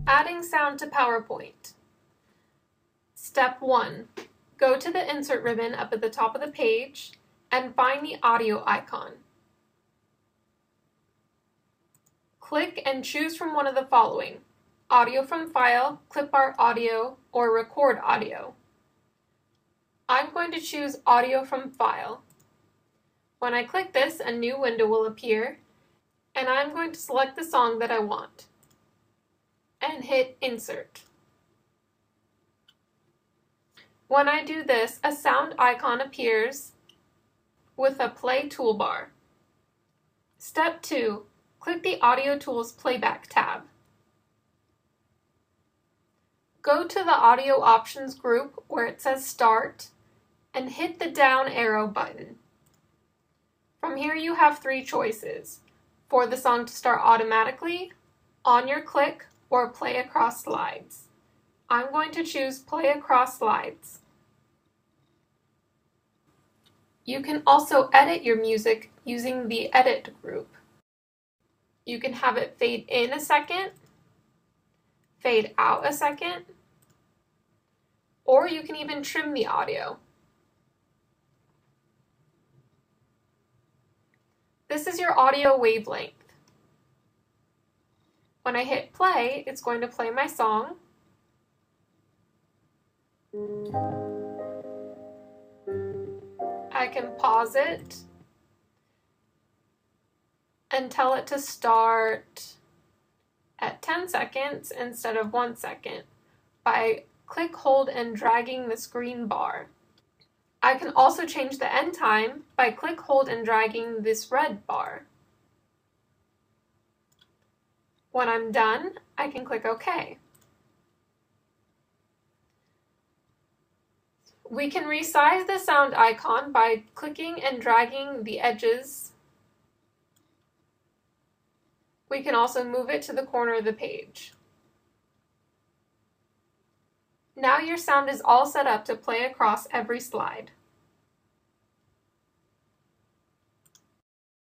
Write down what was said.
Adding sound to PowerPoint. Step 1. Go to the Insert ribbon up at the top of the page and find the audio icon. Click and choose from one of the following: Audio from File, Clip Art Audio, or Record Audio. I'm going to choose Audio from File. When I click this, a new window will appear, and I'm going to select the song that I want and hit Insert. When I do this, a sound icon appears with a play toolbar. Step 2. Click the Audio Tools Playback tab. Go to the Audio Options group where it says Start and hit the down arrow button. From here you have 3 choices: for the song to start automatically, on your click, or play across slides. I'm going to choose Play Across Slides. You can also edit your music using the Edit group. You can have it fade in a second, fade out a second, or you can even trim the audio. This is your audio wavelength. When I hit play, it's going to play my song. I can pause it and tell it to start at 10 seconds instead of 1 second by click, hold, and dragging this green bar. I can also change the end time by click, hold, and dragging this red bar. When I'm done, I can click OK. We can resize the sound icon by clicking and dragging the edges. We can also move it to the corner of the page. Now your sound is all set up to play across every slide.